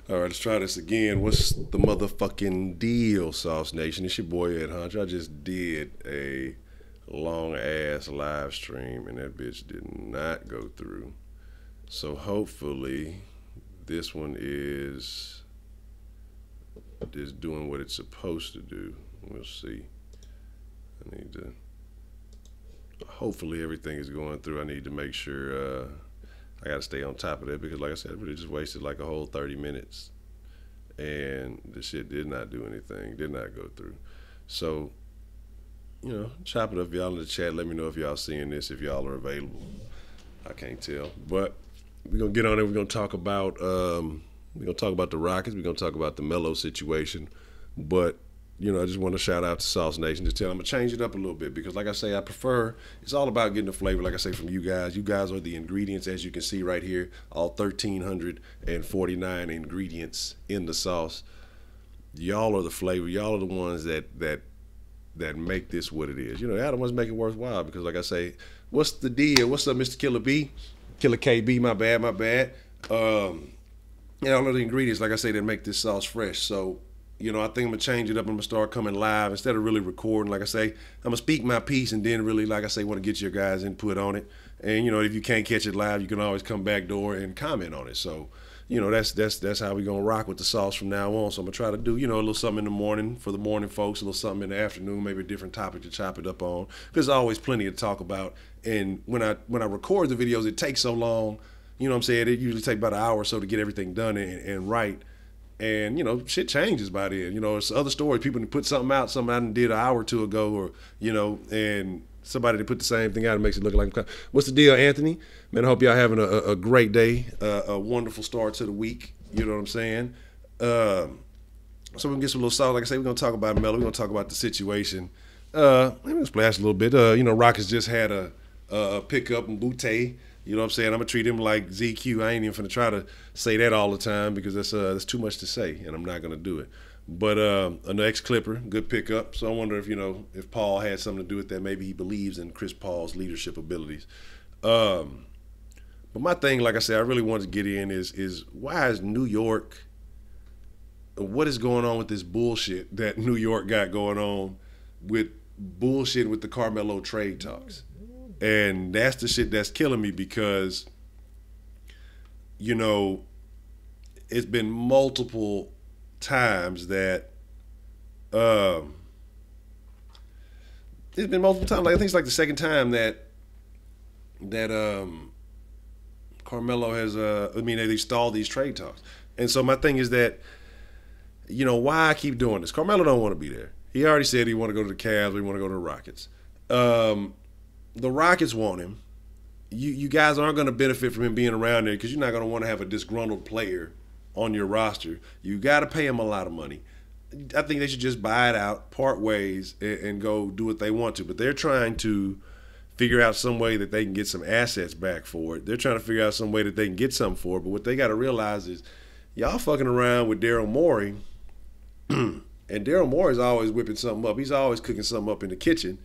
All right, let's try this again. What's the motherfucking deal, Sauce Nation? It's your boy Ed Honcho. I just did a long ass live stream and that bitch did not go through. So hopefully this one is doing what it's supposed to do. We'll see. I need to. Hopefully everything is going through. I need to make sure. I got to stay on top of that because, like I said, I really just wasted like a whole 30 minutes, and the shit did not do anything. Did not go through. So, chop it up, y'all in the chat. Let me know if y'all seeing this. If y'all are available. I can't tell, but we're gonna get on it. We're gonna talk about. The Rockets. We're gonna talk about the Melo situation, but I just want to shout out to SauceNation. Just tell them I'm gonna change it up a little bit because, like I say, I prefer. It's all about getting the flavor. Like I say, from you guys. You guys are the ingredients, as you can see right here. All 1,349 ingredients in the sauce. Y'all are the flavor. Y'all are the ones that make this what it is. Y'all the ones make it worthwhile because, like I say, what's the deal? What's up, Mr. Killer B? Killer KB? My bad. All of the ingredients, like I say, that make this sauce fresh. So. I think I'm going to change it up. I'm going to start coming live instead of really recording. Like I say, I'm going to speak my piece and then really, like I say, want to get your guys' input on it. And, if you can't catch it live, you can always come back door and comment on it. So, that's how we're going to rock with the sauce from now on. So I'm going to try to do, a little something in the morning for the morning folks, a little something in the afternoon, maybe a different topic to chop it up on. There's always plenty to talk about. And when I record the videos, it takes so long. You know what I'm saying? It usually takes about an hour or so to get everything done and right. And shit changes by then. It's other stories. People can put something out, something I did an hour or two ago, or and somebody to put the same thing out and makes it look like. What's the deal, Anthony? Man, I hope y'all having a great day, a wonderful start to the week. You know what I'm saying? So we can get some little sauce. Like I say, we're gonna talk about Melo. We're gonna talk about the situation. Let me splash a little bit. Rockets just had a pickup in Butte. You know what I'm saying? I'm going to treat him like ZQ. I ain't even finna try to say that all the time because that's too much to say, and I'm not going to do it. But an ex-Clipper, good pickup. So I wonder if Paul had something to do with that. Maybe he believes in Chris Paul's leadership abilities. But my thing, like I said, I really wanted to get in is why is New York, what is going on with this bullshit that New York got going on with bullshit with the Carmelo trade talks? And that's the shit that's killing me because, it's been multiple times that, Like, I think it's like the second time that Carmelo has, they stalled these trade talks. And so my thing is that, why I keep doing this. Carmelo don't want to be there. He already said he want to go to the Cavs or he want to go to the Rockets. The Rockets want him. You guys aren't going to benefit from him being around there because you're not going to want to have a disgruntled player on your roster. You got to pay him a lot of money. I think they should just buy it out, part ways, and go do what they want to. But they're trying to figure out some way that they can get some assets back for it. They're trying to figure out some way that they can get something for it. But what they got to realize is y'all fucking around with Daryl Morey, and Daryl Morey's always whipping something up. He's always cooking something up in the kitchen.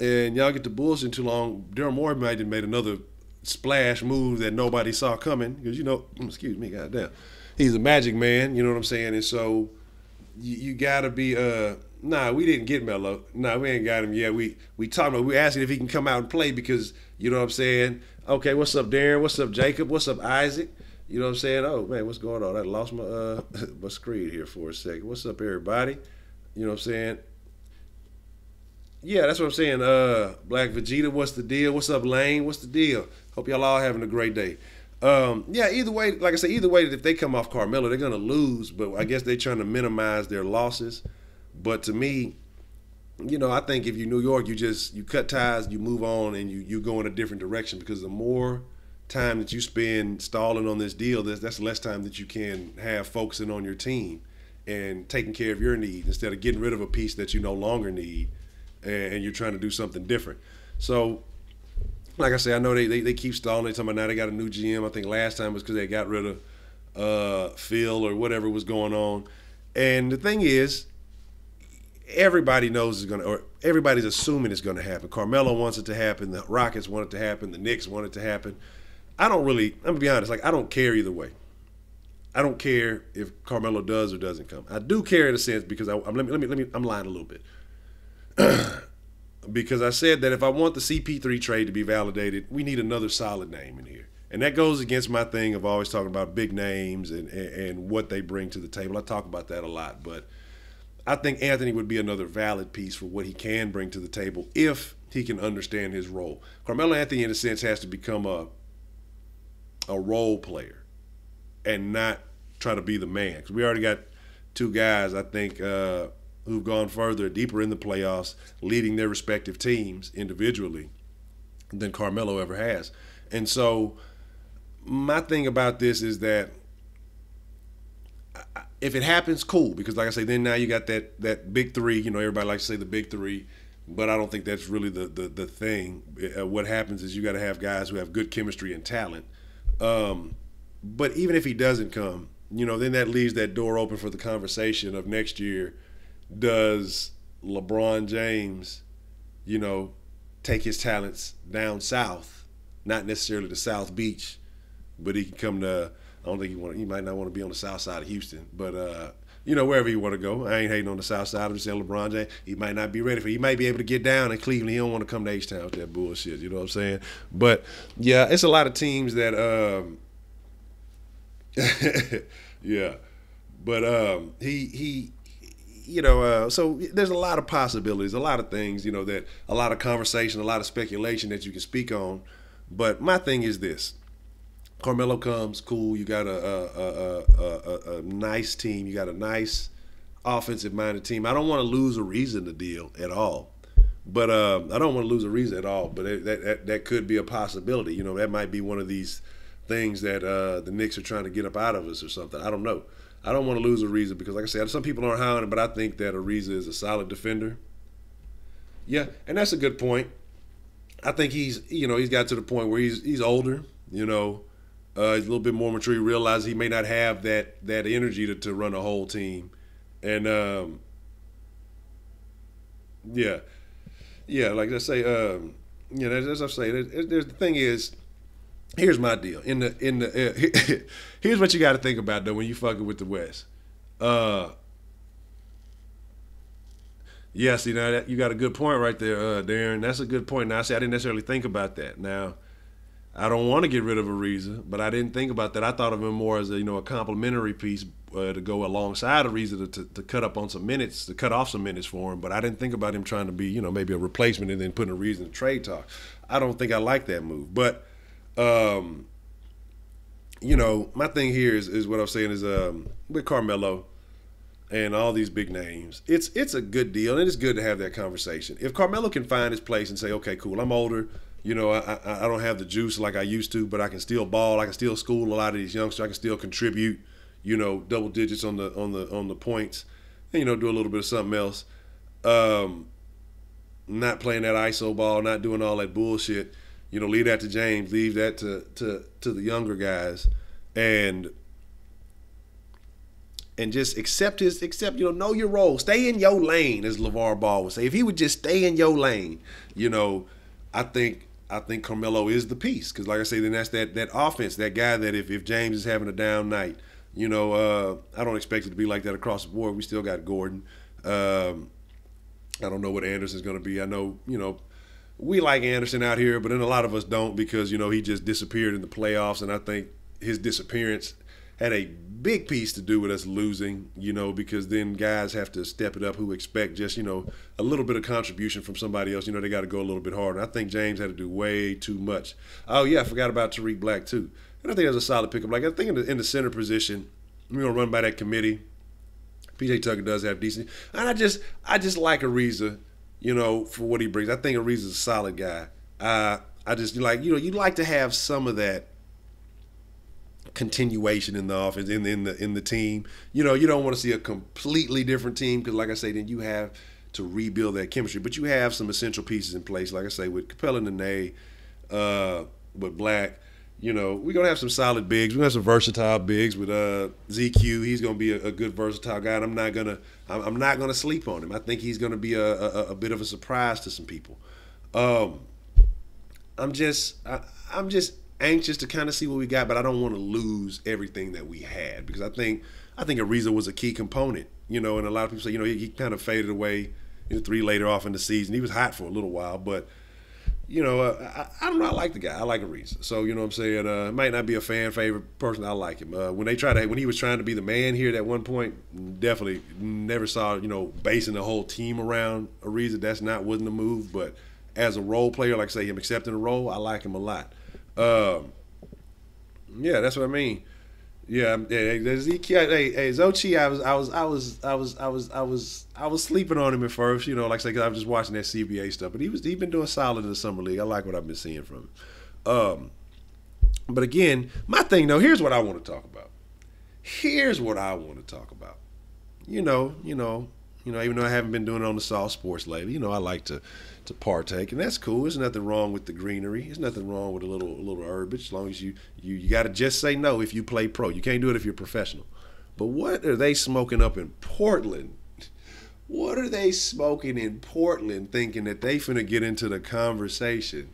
And y'all get the bullshit too long. Daryl Morey might have made another splash move that nobody saw coming because excuse me, goddamn, he's a magic man. You know what I'm saying? And so you gotta be. Nah, we didn't get Melo. Nah, we ain't got him yet. We talking about. We asking if he can come out and play because you know what I'm saying. Okay, what's up, Darren? What's up, Jacob? What's up, Isaac? You know what I'm saying? Oh man, what's going on? I lost my my screen here for a second. What's up, everybody? You know what I'm saying? Yeah, that's what I'm saying. Black Vegeta, what's the deal? What's up, Lane? What's the deal? Hope y'all all having a great day. Yeah, either way, like I say, if they come off Carmelo, they're gonna lose. But I guess they're trying to minimize their losses. But to me, I think if you're New York, you cut ties, you move on, and you go in a different direction because the more time that you spend stalling on this deal, that's less time that you can have focusing on your team and taking care of your needs instead of getting rid of a piece that you no longer need. And you're trying to do something different. So, like I say, I know they keep stalling. They talking about now they got a new GM. I think last time was because they got rid of Phil or whatever was going on. And the thing is, everybody knows it's going to, or everybody's assuming it's going to happen. Carmelo wants it to happen. The Rockets want it to happen. The Knicks want it to happen. I'm going to be honest, I don't care either way. I don't care if Carmelo does or doesn't come. I do care in a sense because I'm lying a little bit. Because I said that if I want the CP3 trade to be validated, we need another solid name in here. And that goes against my thing of always talking about big names and what they bring to the table. I talk about that a lot, but I think Anthony would be another valid piece for what he can bring to the table if he can understand his role. Carmelo Anthony, in a sense, has to become a role player and not try to be the man. Because we already got two guys, I think, who've gone further, deeper in the playoffs, leading their respective teams individually than Carmelo ever has. And so my thing about this is that if it happens, cool. Because like I say, then now you got that big three. You know, everybody likes to say the big three, but I don't think that's really the thing. What happens is you got to have guys who have good chemistry and talent. But even if he doesn't come, you know, then that leaves that door open for the conversation of next year. Does LeBron James, you know, take his talents down south, not necessarily to South Beach, but he can come to, I don't think he might not want to be on the south side of Houston, but, you know, wherever you want to go. I ain't hating on the south side. I'm just saying LeBron James, he might not be ready for it. He might be able to get down in Cleveland. He don't want to come to H-Town with that bullshit, you know what I'm saying? But, yeah, it's a lot of teams that, yeah. But he you know, so there's a lot of possibilities, a lot of things, you know, that a lot of conversation, a lot of speculation that you can speak on. But my thing is this: Carmelo comes, cool. You got a nice team. You got a nice offensive-minded team. I don't want to lose Ariza the deal at all. But I don't want to lose Ariza at all. But that could be a possibility. You know, that might be one of these things that the Knicks are trying to get up out of us or something. I don't know. I don't want to lose Ariza because, like I said, some people aren't high on it, but I think that Ariza is a solid defender. Yeah, and that's a good point. I think he's got to the point where he's older, you know, he's a little bit more mature. He realizes he may not have that energy to run a whole team, and like I say, as I say, there's the thing is. Here's my deal. Here's what you got to think about though when you fucking with the West. Yeah, see now that you got a good point right there, Darren. That's a good point. Now I didn't necessarily think about that. Now I don't want to get rid of Ariza, but I didn't think about that. I thought of him more as a complementary piece to go alongside Ariza to cut up on some minutes, to cut off some minutes for him. But I didn't think about him trying to be maybe a replacement and then putting Ariza in the trade talk. I don't think I like that move, but. My thing here is what I'm saying is with Carmelo and all these big names, it's a good deal, and it's good to have that conversation. If Carmelo can find his place and say, okay, cool, I'm older, I don't have the juice like I used to, but I can still ball, I can still school a lot of these youngsters, I can still contribute, double digits on the points, and do a little bit of something else. Not playing that ISO ball, not doing all that bullshit. Leave that to James, leave that to the younger guys, and just accept, know your role. Stay in your lane, as LeVar Ball would say. If he would just stay in your lane, I think Carmelo is the piece. Because like I say, then that's that offense, that guy that if James is having a down night, I don't expect it to be like that across the board. We still got Gordon. I don't know what Anderson's going to be. I know, we like Anderson out here, but then a lot of us don't because, he just disappeared in the playoffs. And I think his disappearance had a big piece to do with us losing, because then guys have to step it up who expect just, a little bit of contribution from somebody else. They got to go a little bit harder. I think James had to do way too much. Oh, yeah, I forgot about Tariq Black, too. And I think that's a solid pickup. Like, I think in the center position, we're going to run by that committee. PJ Tucker does have decent. And I just like Ariza. For what he brings. I think Ariza's a solid guy. I just like, you'd like to have some of that continuation in the offense, in the team. You don't want to see a completely different team because, like I say, then you have to rebuild that chemistry. But you have some essential pieces in place, like I say, with Capella and Nene, with Black. We're going to have some solid bigs. We're going to have some versatile bigs with ZQ. He's going to be a good versatile guy, and I'm not going to sleep on him. I think he's going to be a bit of a surprise to some people. I'm just anxious to kind of see what we got, but I don't want to lose everything that we had, because I think Ariza was a key component, and a lot of people say, he kind of faded away, 3 later off in the season. He was hot for a little while, but I don't know. I like the guy. I like Ariza. So, you know what I'm saying? Might not be a fan favorite person. I like him. When he was trying to be the man here at one point, definitely never saw, basing the whole team around Ariza. Wasn't the move. But as a role player, like I say, him accepting the role, I like him a lot. Yeah, that's what I mean. Yeah, Zochi, I was sleeping on him at first, like I said, because I was just watching that CBA stuff. But he's been doing solid in the summer league. I like what I've been seeing from him. But again, my thing though, here's what I want to talk about. Even though I haven't been doing it on the Sauce Sports lately, I like to partake, and that's cool. There's nothing wrong with the greenery. There's nothing wrong with a little herbage, as long as you got to just say no if you play pro. You can't do it if you're professional. But what are they smoking up in Portland? What are they smoking in Portland, thinking that they finna get into the conversation,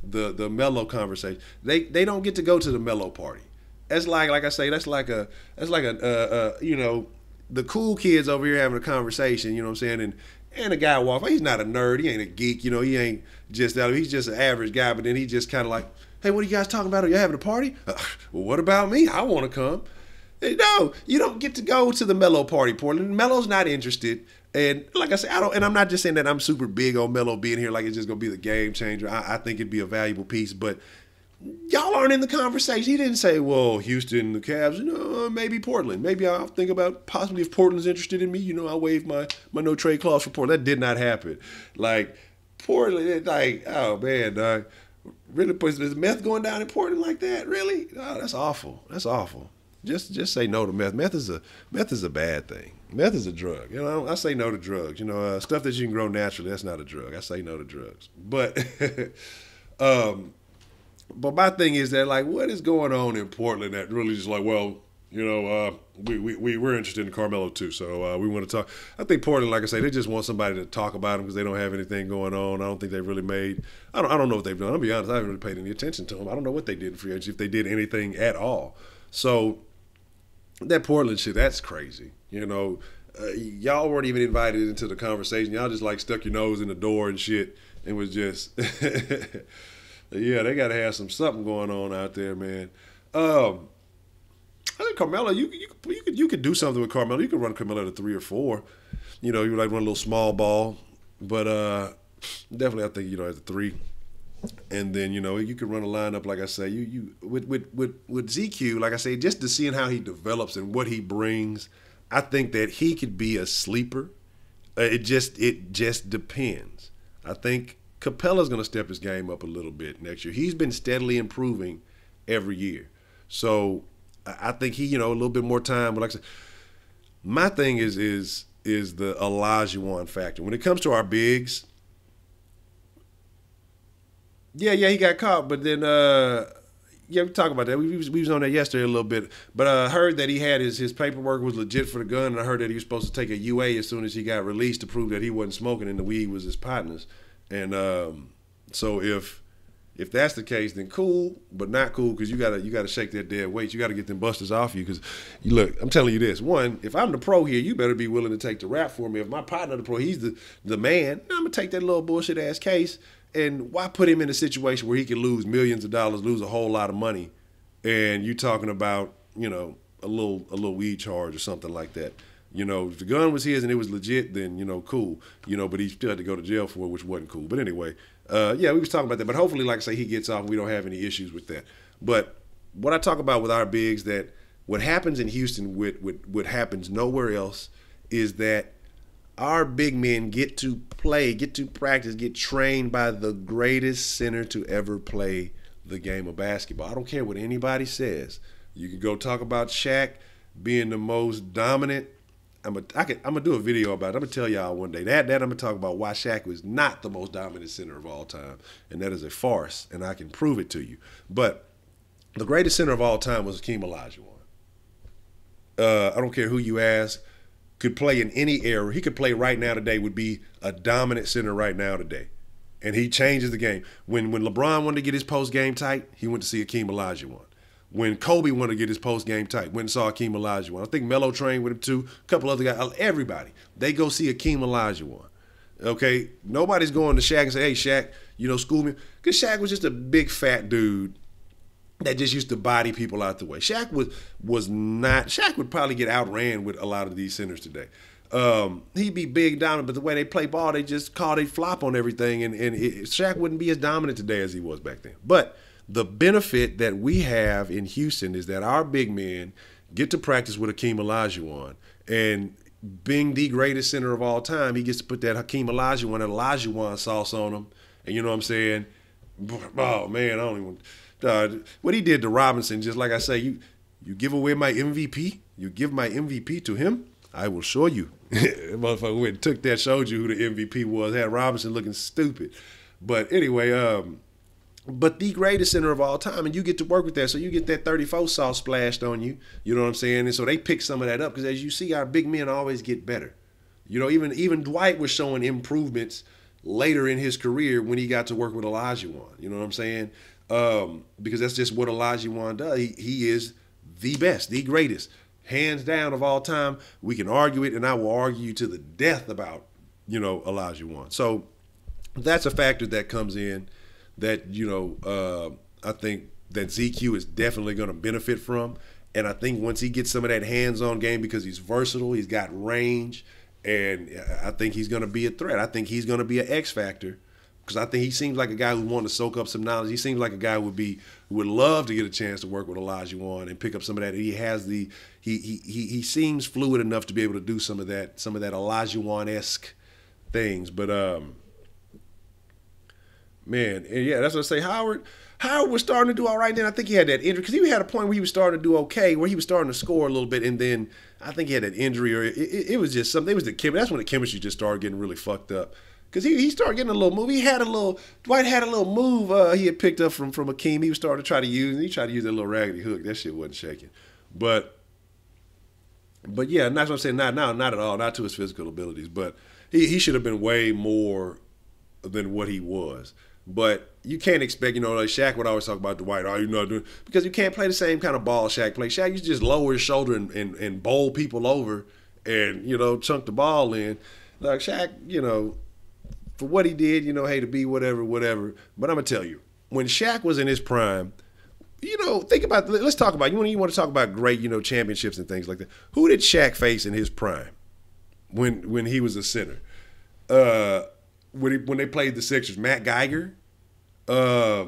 the mellow conversation? They don't get to go to the mellow party. That's like I say, that's like a the cool kids over here having a conversation, you know what I'm saying? And a guy walk by, he's not a nerd, he ain't a geek, he ain't just that, he's just an average guy, but then he just kind of like, hey, what are you guys talking about? Are you having a party? Well, what about me? I want to come. No, you don't get to go to the Mellow party, Portland. Melo's not interested. And like I said, I'm not just saying that I'm super big on Melo being here like it's just going to be the game changer. I think it'd be a valuable piece, but y'all aren't in the conversation. He didn't say, well, Houston, the Cavs, maybe Portland. Maybe I'll think about possibly if Portland's interested in me, I'll waive my no trade clause for Portland. That did not happen. Like, Portland, oh, man, dog. Really, is meth going down in Portland like that? Really? Oh, that's awful. That's awful. Just say no to meth. Meth is a bad thing. Meth is a drug. I say no to drugs. Stuff that you can grow naturally, that's not a drug. I say no to drugs. But but my thing is that, like, what is going on in Portland that really just like, well, we're interested in Carmelo too, so we want to talk. I think Portland, like I say, they just want somebody to talk about them because they don't have anything going on. I don't think they've really made. I don't know what they've done. I'll be honest, I haven't really paid any attention to them. I don't know what they did in free agency, if they did anything at all. So that Portland shit, that's crazy. Y'all weren't even invited into the conversation. Y'all just like stuck your nose in the door and shit, and was just. Yeah, they got to have something going on out there, man. I think Carmelo, you could do something with Carmelo. You could run Carmelo to 3 or 4. You like run a little small ball, but definitely I think at the 3, and then you could run a lineup like I say. You with ZQ, like I say, just to seeing how he develops and what he brings. I think that he could be a sleeper. It just depends. I think Capella's going to step his game up a little bit next year. He's been steadily improving every year. So I think he, a little bit more time. But like I said, my thing is the Olajuwon factor. When it comes to our bigs, yeah, he got caught. But then, we talk about that. We was on that yesterday a little bit. But I heard that he had his paperwork was legit for the gun. And I heard that he was supposed to take a UA as soon as he got released to prove that he wasn't smoking and the weed was his partner's. And so if that's the case, then cool, but not cool, because you gotta shake that dead weight. You gotta get them busters off you, because look, I'm telling you this. One, if I'm the pro here, you better be willing to take the rap for me. If my partner the pro, he's the man, I'm gonna take that little bullshit ass case. And why put him in a situation where he could lose millions of dollars, lose a whole lot of money, and you talking about a little weed charge or something like that. If the gun was his and it was legit, then, cool. But he still had to go to jail for it, which wasn't cool. But anyway, we was talking about that. But hopefully, like I say, he gets off and we don't have any issues with that. But what I talk about with our bigs, that what happens in Houston with what happens nowhere else is that our big men get to play, get to practice, get trained by the greatest center to ever play the game of basketball. I don't care what anybody says. You can go talk about Shaq being the most dominant. I'm gonna do a video about it. I'm gonna tell y'all one day that I'm gonna talk about why Shaq was not the most dominant center of all time, and that is a farce, and I can prove it to you. But the greatest center of all time was Hakeem Olajuwon. I don't care who you ask. Could play in any era. He could play right now today. Would be a dominant center right now today, and he changes the game. When LeBron wanted to get his post game tight, he went to see Akeem Olajuwon. When Kobe wanted to get his post game tight, went and saw Akeem Olajuwon. I think Melo trained with him too. A couple other guys, everybody. They go see Akeem Olajuwon. Okay, nobody's going to Shaq and say, "Hey, Shaq, school me," because Shaq was just a big fat dude that just used to body people out the way. Shaq was not. Shaq would probably get outran with a lot of these centers today. He'd be big, dominant, but the way they play ball, they just call they flop on everything, and Shaq wouldn't be as dominant today as he was back then. But the benefit that we have in Houston is that our big men get to practice with Akeem Olajuwon, and being the greatest center of all time, he gets to put that Hakeem Olajuwon sauce on him, and you know what I'm saying? Oh man, I don't even. What he did to Robinson, just like I say, you give away my MVP, you give my MVP to him, I will show you. Motherfucker went and took that, showed you who the MVP was, had Robinson looking stupid. But anyway, but the greatest center of all time, and you get to work with that, so you get that 34 sauce splashed on you. You know what I'm saying? And so they pick some of that up because, as you see, our big men always get better. Even Dwight was showing improvements later in his career when he got to work with Olajuwon. You know what I'm saying? Because that's just what Olajuwon does. He is the best, the greatest, hands down of all time. We can argue it, and I will argue to the death about Olajuwon. So that's a factor that comes in that I think that ZQ is definitely going to benefit from. And I think once he gets some of that hands-on game, because he's versatile, he's got range, and I think he's going to be a threat. I think he's going to be an X factor, because I think he seems like a guy who wants to soak up some knowledge. He seems like a guy who would love to get a chance to work with Olajuwon and pick up some of that. He has he seems fluid enough to be able to do some of that Olajuwon-esque things. But man, and yeah, that's what I say. Howard was starting to do all right then. I think he had that injury, because he had a point where he was starting to do okay, where he was starting to score a little bit, and then I think he had that injury, or it was just something. It was that's when the chemistry just started getting really fucked up. Because he started getting a little move. Dwight had a little move he had picked up from Akeem. He was starting to try to use, and he tried to use that little raggedy hook. That shit wasn't shaking. But yeah, that's what I'm saying. Not at all. Not to his physical abilities. But he should have been way more than what he was. But you can't expect, like Shaq would always talk about Dwight, you're not doing, because you can't play the same kind of ball Shaq played. Shaq used to just lower his shoulder and bowl people over and, chunk the ball in. Like Shaq, for what he did, hey, to be whatever. But I'm going to tell you, when Shaq was in his prime, think about, let's talk about, you want to talk about great, championships and things like that. Who did Shaq face in his prime when he was a center? When they played the Sixers, Matt Geiger, I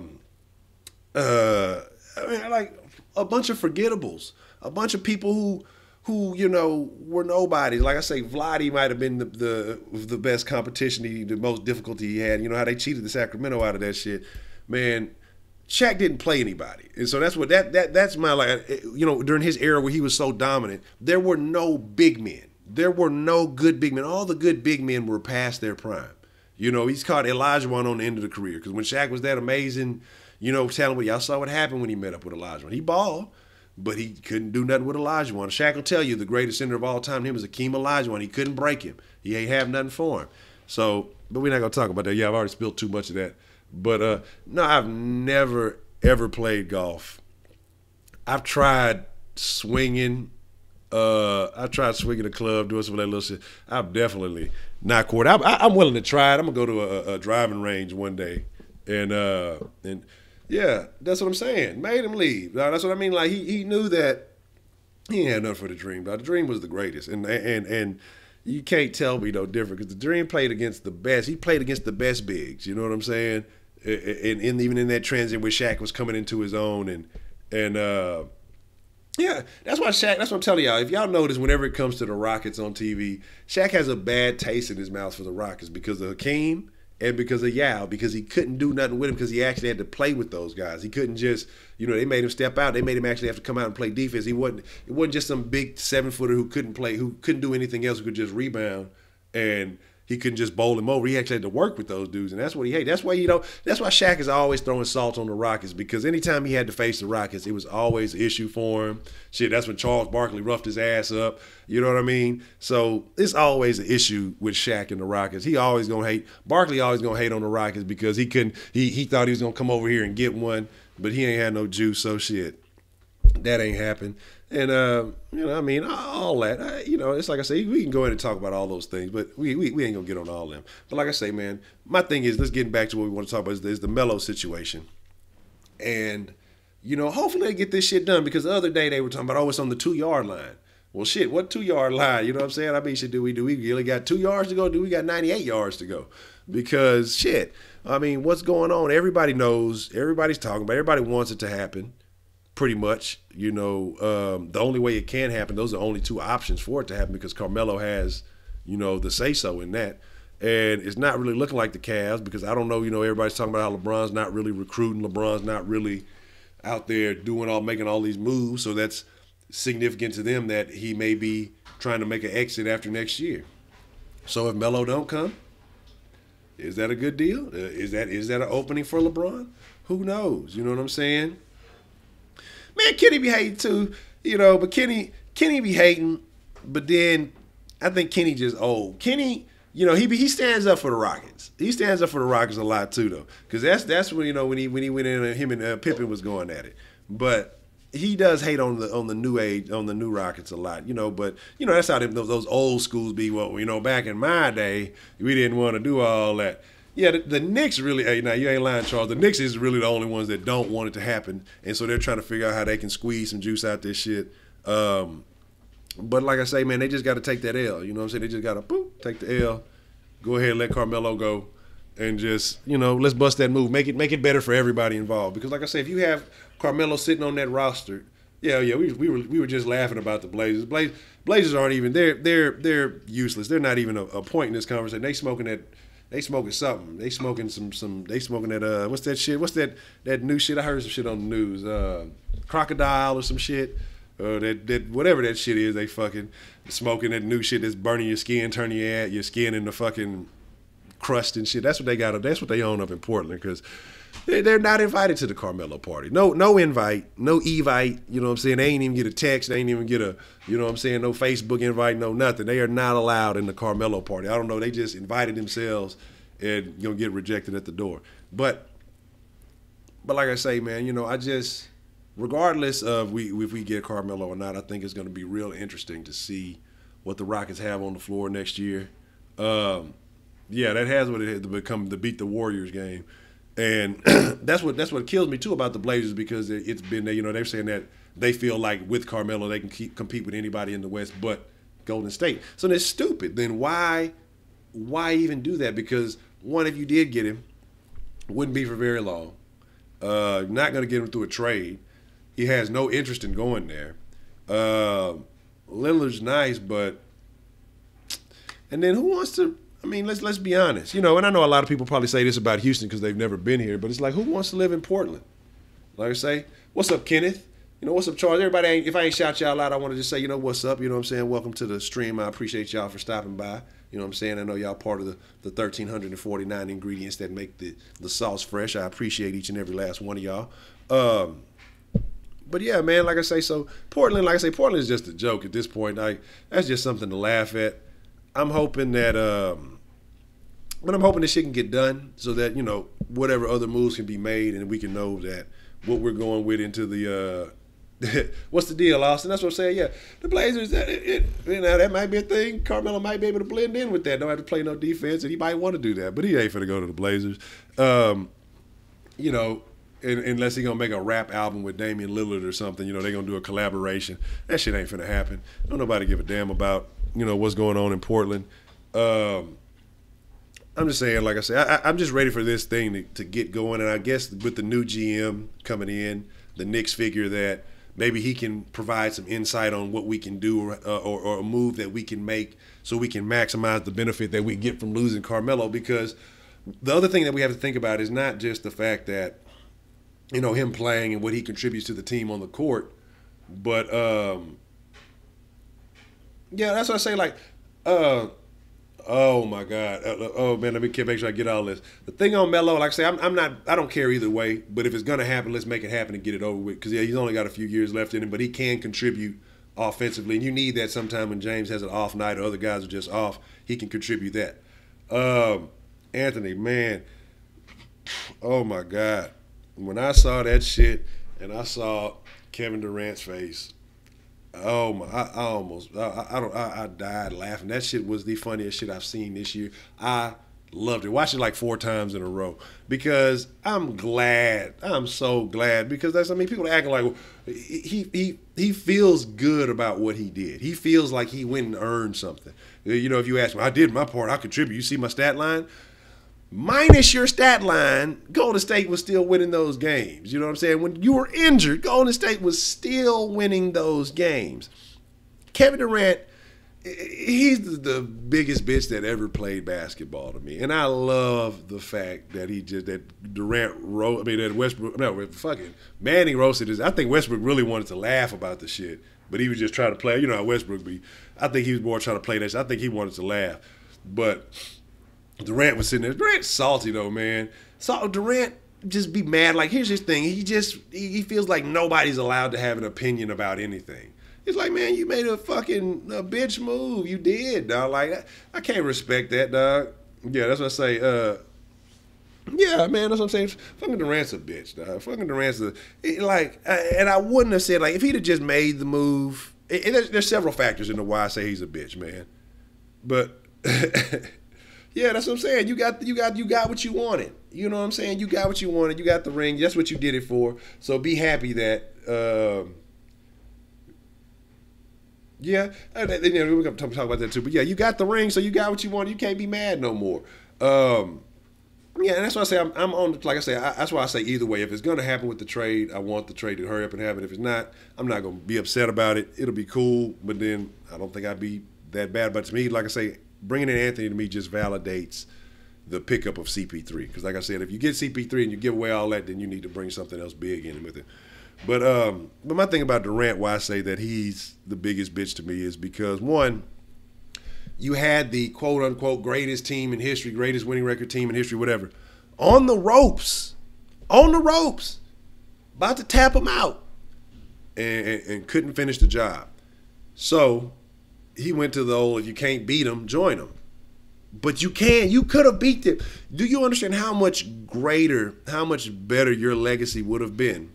mean, like a bunch of forgettables, a bunch of people who were nobodies. Like I say, Vlade might have been the best competition, the most difficulty he had. You know how they cheated the Sacramento out of that shit, man. Shaq didn't play anybody, and so that's what that's my during his era where he was so dominant, there were no big men, there were no good big men. All the good big men were past their prime. He's caught Olajuwon on the end of the career, because when Shaq was that amazing, telling what y'all saw what happened when he met up with Olajuwon. He balled, but he couldn't do nothing with Olajuwon. Shaq will tell you the greatest center of all time to him is Akeem Olajuwon. He couldn't break him. He ain't have nothing for him. So, but we're not gonna talk about that. Yeah, I've already spilled too much of that. But no, I've never ever played golf. I've tried swinging. I tried swinging a club, doing some of that little shit. I'm definitely not coordinated. I'm willing to try it. I'm gonna go to a driving range one day, and yeah, that's what I'm saying. Made him leave. That's what I mean. Like he knew that he ain't had nothing for the Dream. But the Dream was the greatest, and you can't tell me no different, because the Dream played against the best. He played against the best bigs. You know what I'm saying? And even in that transition where Shaq was coming into his own, and yeah, that's what I'm telling y'all. If y'all notice, whenever it comes to the Rockets on TV, Shaq has a bad taste in his mouth for the Rockets because of Hakeem and because of Yao, because he couldn't do nothing with him, because he actually had to play with those guys. He couldn't just, they made him step out. They made him actually have to come out and play defense. It wasn't just some big 7-footer who couldn't play, who couldn't do anything else, who could just rebound. And he couldn't just bowl him over. He actually had to work with those dudes, and that's what he hated. That's why That's why Shaq is always throwing salt on the Rockets, because anytime he had to face the Rockets, it was always an issue for him. Shit, that's when Charles Barkley roughed his ass up. You know what I mean? So it's always an issue with Shaq and the Rockets. He always gonna hate. Barkley always gonna hate on the Rockets because he couldn't. He thought he was gonna come over here and get one, but he ain't had no juice. So shit, that ain't happened. And, I mean, all that, it's like I say, we can go ahead and talk about all those things, but we ain't going to get on all of them. But like I say, man, my thing is, let's get back to what we want to talk about is the Melo situation. And, hopefully they get this shit done, because the other day they were talking about, it's on the 2-yard line. Well, shit, what 2-yard line? You know what I'm saying? I mean, shit, do we really got 2 yards to go? Do we got 98 yards to go? Because, shit, I mean, what's going on? Everybody knows. Everybody's talking about it. Everybody wants it to happen. Pretty much, the only way it can happen, those are only two options for it to happen, because Carmelo has, the say-so in that. And it's not really looking like the Cavs, because I don't know, everybody's talking about how LeBron's not really recruiting. LeBron's not really out there making all these moves. So that's significant to them that he may be trying to make an exit after next year. So if Melo don't come, is that a good deal? Is that an opening for LeBron? Who knows? You know what I'm saying? Man, Kenny be hating too, but Kenny be hating, but then I think Kenny just old. Kenny, he stands up for the Rockets. He stands up for the Rockets a lot too, though, because that's when when he went in and him and Pippen was going at it. But he does hate on the new Rockets a lot, But that's how those old schools be. Well, back in my day, we didn't want to do all that. Yeah, the Knicks really, hey, now you ain't lying, Charles. The Knicks is really the only ones that don't want it to happen. And so they're trying to figure out how they can squeeze some juice out this shit. But like I say, man, they just got to take that L. You know what I'm saying? They just got to take the L, go ahead and let Carmelo go, and just, let's bust that move. Make it better for everybody involved. Because like I say, if you have Carmelo sitting on that roster, we were just laughing about the Blazers. Blazers aren't even, they're useless. They're not even a point in this conversation. They smoking something. They smoking they smoking that what's that shit? What's that new shit? I heard some shit on the news. Crocodile or some shit. That whatever that shit is, they fucking smoking that new shit that's burning your skin, turning your skin into fucking crust and shit. That's what they got. That's what they own up in Portland, because they're not invited to the Carmelo party. No invite, no evite. You know what I'm saying? They ain't even get a text. They ain't even get a, no Facebook invite, no nothing. They are not allowed in the Carmelo party. I don't know. They just invited themselves and get rejected at the door. But like I say, man, I just, regardless of if we get Carmelo or not, I think it's going to be real interesting to see what the Rockets have on the floor next year. That has what it had to become the beat the Warriors game. And that's what kills me too about the Blazers, because it's been, they're saying that they feel like with Carmelo they can compete with anybody in the West but Golden State. So that's stupid. Then why even do that? Because one, if you did get him, wouldn't be for very long. Not going to get him through a trade. He has no interest in going there. Lillard's nice, but and then who wants to? I mean, let's be honest. And I know a lot of people probably say this about Houston because they've never been here, but it's like, who wants to live in Portland? Like I say, what's up, Kenneth? What's up, Charles? Everybody, if I ain't shout y'all out, I want to just say, what's up? You know what I'm saying? Welcome to the stream. I appreciate y'all for stopping by. You know what I'm saying? I know y'all part of the 1,349 ingredients that make the sauce fresh. I appreciate each and every last one of y'all. But yeah, man, like I say, so Portland is just a joke at this point. That's just something to laugh at. I'm hoping that this shit can get done so that, whatever other moves can be made and we can know that what we're going with into the what's the deal, Austin? That's what I'm saying. Yeah, the Blazers, that might be a thing. Carmelo might be able to blend in with that. Don't have to play no defense, and he might want to do that, but he ain't finna go to the Blazers. Unless he gonna make a rap album with Damian Lillard or something, they gonna do a collaboration. That shit ain't finna happen. Don't nobody give a damn about what's going on in Portland. I'm just saying, like I said, I'm just ready for this thing to get going. And I guess with the new GM coming in, the Knicks figure that maybe he can provide some insight on what we can do or a move that we can make so we can maximize the benefit that we get from losing Carmelo. Because the other thing that we have to think about is not just the fact that, him playing and what he contributes to the team on the court, but that's what I say, like, Oh my God! Oh man, let me make sure I get all this. The thing on Melo, like I say, I'm not. I don't care either way. But if it's gonna happen, let's make it happen and get it over with. Because yeah, he's only got a few years left in him, but he can contribute offensively, and you need that sometime when James has an off night or other guys are just off. He can contribute that. Anthony, man, oh my God! When I saw that shit and I saw Kevin Durant's face. Oh my! I died laughing. That shit was the funniest shit I've seen this year. I loved it. Watched it like 4 times in a row because I'm glad. I'm so glad because people are acting like he feels good about what he did. He feels like he went and earned something. You know, if you ask me, I did my part. I contribute. You see my stat line? Minus your stat line, Golden State was still winning those games. You know what I'm saying? When you were injured, Golden State was still winning those games. Kevin Durant, he's the biggest bitch that ever played basketball to me. And I love the fact that that Westbrook, no, fucking Manning roasted his. I think Westbrook really wanted to laugh about the shit, but he was just trying to play. You know how Westbrook be. I think he was more trying to play that shit. I think he wanted to laugh. But Durant was sitting there. Durant's salty though, man. So Durant just be mad. Like, here's his thing. He feels like nobody's allowed to have an opinion about anything. It's like, man, you made a bitch move. You did, dog. Like, I can't respect that, dog. Yeah, that's what I say. Yeah, man, that's what I'm saying. Fucking Durant's a bitch, dog. Fucking Durant's and I wouldn't have said, like, if he'd have just made the move. There's several factors into why I say he's a bitch, man. But yeah, that's what I'm saying. You got what you wanted. You know what I'm saying? You got what you wanted. You got the ring. That's what you did it for. So be happy that. Yeah, we're gonna talk about that too. But yeah, you got the ring, so you got what you wanted. You can't be mad no more. Yeah, and that's why I say I'm on. Like I say, that's why I say either way. If it's gonna happen with the trade, I want the trade to hurry up and happen. If it's not, I'm not gonna be upset about it. It'll be cool, but then I don't think I'd be that bad. But to me, like I say, bringing in Anthony to me just validates the pickup of CP3. Because like I said, if you get CP3 and you give away all that, then you need to bring something else big in with it. But my thing about Durant, why I say that he's the biggest bitch to me, is because, one, you had the quote-unquote greatest team in history, greatest winning record team in history, whatever, on the ropes, about to tap them out, and couldn't finish the job. So he went to the old, if you can't beat them, join them. But you can. You could have beat them. Do you understand how much greater, how much better your legacy would have been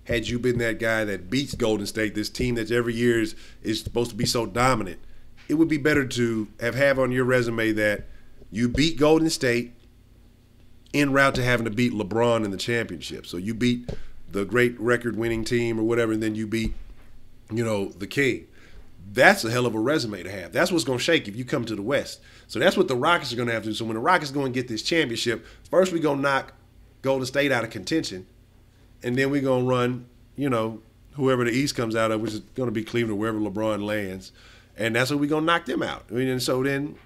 had you been that guy that beats Golden State, this team that every year is supposed to be so dominant? It would be better to have on your resume that you beat Golden State en route to having to beat LeBron in the championship. So you beat the great record-winning team or whatever, and then you beat, the king. That's a hell of a resume to have. That's what's going to shake if you come to the West. So that's what the Rockets are going to have to do. So when the Rockets go and get this championship, first we're going to knock Golden State out of contention, and then we're going to run, whoever the East comes out of, which is going to be Cleveland or wherever LeBron lands, and that's what we're going to knock them out. And so then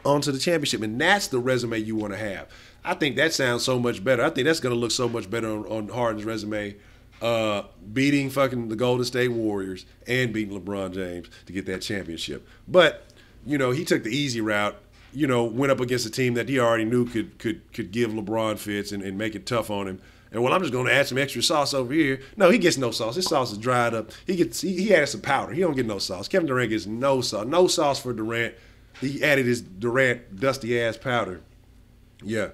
on to the championship, and that's the resume you want to have. I think that sounds so much better. I think that's going to look so much better on Harden's resume, beating fucking the Golden State Warriors and beating LeBron James to get that championship. But, he took the easy route, went up against a team that he already knew could give LeBron fits and make it tough on him. And I'm just going to add some extra sauce over here. No, he gets no sauce. His sauce is dried up. He added some powder. He don't get no sauce. Kevin Durant gets no sauce. No sauce for Durant. He added his Durant dusty ass powder. Yeah.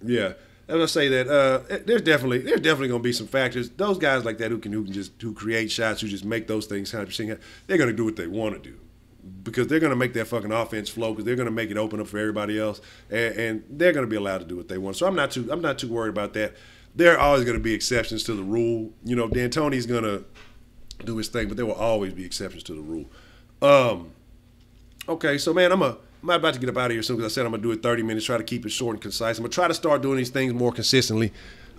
Yeah. As I say that there's definitely going to be some factors. Those guys like that who create shots, who just make those things 100%, they're going to do what they want to do, because they're going to make that fucking offense flow, because they're going to make it open up for everybody else, and they're going to be allowed to do what they want. So I'm not too worried about that. There are always going to be exceptions to the rule. D'Antoni's going to do his thing, but there will always be exceptions to the rule. Okay, so man, I'm about to get up out of here soon, because I said I'm going to do it 30 minutes, try to keep it short and concise. I'm going to try to start doing these things more consistently,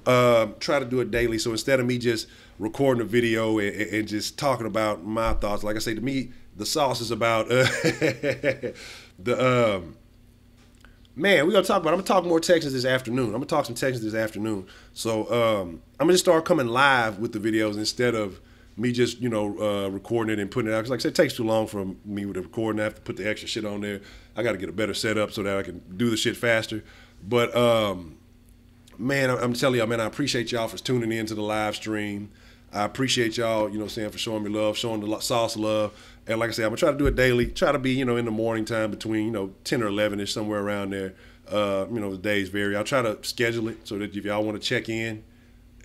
try to do it daily. So instead of me just recording a video and just talking about my thoughts, like I say, to me, the sauce is about man, we're going to talk about, I'm going to talk more Texans this afternoon. I'm going to talk some Texans this afternoon. So I'm going to start coming live with the videos instead of me just, you know, recording it and putting it out. Because like I said, it takes too long for me with the recording. I have to put the extra shit on there. I got to get a better setup so that I can do the shit faster. But, man, I'm telling y'all, man, I appreciate y'all for tuning in to the live stream. I appreciate y'all, you know what I'm saying, for showing me love, showing the sauce love. And like I said, I'm going to try to do it daily. Try to be, you know, in the morning time between, you know, 10 or 11-ish, somewhere around there. You know, the days vary. I'll try to schedule it so that if y'all want to check in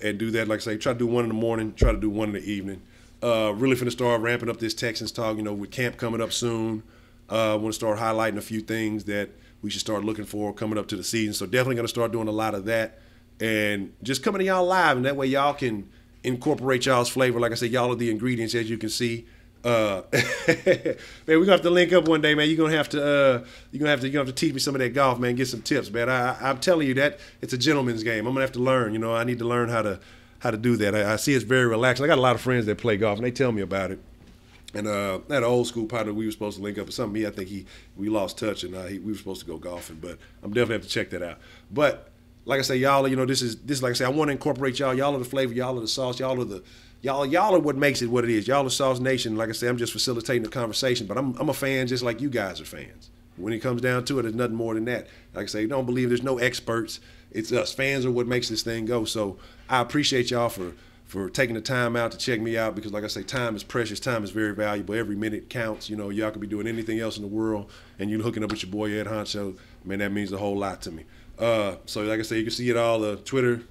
and do that, like I say, try to do one in the morning, try to do one in the evening. Really finna start ramping up this Texans talk, you know, with camp coming up soon. I want to start highlighting a few things that we should start looking for coming up to the season. So definitely going to start doing a lot of that. And just coming to y'all live, and that way y'all can incorporate y'all's flavor. Like I said, y'all are the ingredients, as you can see. Man, we're gonna have to link up one day, man. You're gonna have to teach me some of that golf, man. Get some tips, man. I'm telling you that it's a gentleman's game. I'm gonna have to learn. You know, I need to learn how to do that. I see it's very relaxing. I got a lot of friends that play golf, and they tell me about it. And I had an old school partner we were supposed to link up with something. I think we lost touch, and we were supposed to go golfing. But I'm definitely have to check that out. But like I say, y'all, you know, this is like I say, I want to incorporate y'all. Y'all are the flavor. Y'all are the sauce. Y'all are what makes it what it is. Y'all are SauceNation. Like I say, I'm just facilitating the conversation, but I'm a fan just like you guys are fans. When it comes down to it, there's nothing more than that. Like I say, don't believe there's no experts. It's us. Fans are what makes this thing go. So I appreciate y'all for taking the time out to check me out, because like I say, time is precious. Time is very valuable. Every minute counts. You know, y'all could be doing anything else in the world, and you're hooking up with your boy Ed Honcho. Man, that means a whole lot to me. So like I say, you can see it all, Twitter,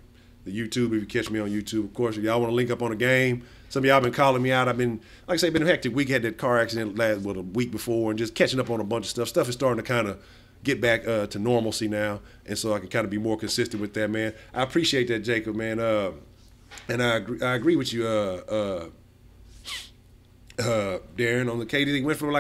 the YouTube, if you catch me on YouTube. Of course, if y'all want to link up on a game, some of y'all been calling me out. I've been, like I say, been a hectic week. Had that car accident a week before, and just catching up on a bunch of stuff. Stuff is starting to kind of get back to normalcy now, and so I can kind of be more consistent with that, man. I appreciate that, Jacob, man. And I agree with you, Darren, on the KD. He went from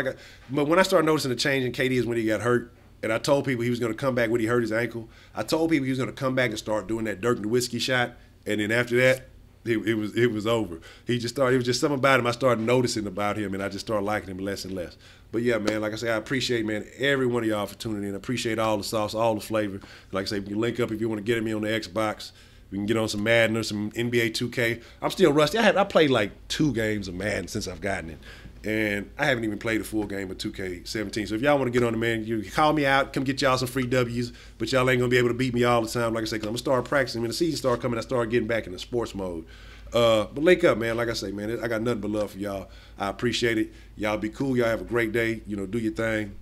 but when I started noticing the change in KD is when he got hurt. And I told people he was going to come back when he hurt his ankle. I told people he was going to come back and start doing that Dirk Nowitzki shot. And then after that, it was over. It was just something about him I started noticing about him, and I just started liking him less and less. But yeah, man, like I say, I appreciate, man, every one of y'all for tuning in. I appreciate all the sauce, all the flavor. Like I say, we can link up if you want to get at me on the Xbox. We can get on some Madden or some NBA 2K. I'm still rusty. I played like 2 games of Madden since I've gotten it. And I haven't even played a full game of 2K17. So if y'all want to get on the, man, you call me out, come get y'all some free W's, but y'all ain't going to be able to beat me all the time, like I say, because I'm going to start practicing. When the season start coming, I start getting back in the sports mode. But link up, man. Like I say, man, I got nothing but love for y'all. I appreciate it. Y'all be cool. Y'all have a great day. You know, do your thing.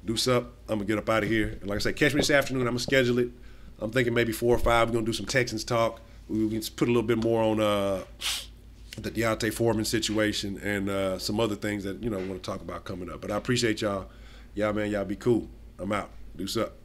Do something. I'm going to get up out of here. And like I say, catch me this afternoon. I'm going to schedule it. I'm thinking maybe 4 or 5. We're going to do some Texans talk. We can put a little bit more on the Deontay Foreman situation and some other things that, you know, I want to talk about coming up. But I appreciate y'all. Y'all, man, y'all be cool. I'm out. Deuce up.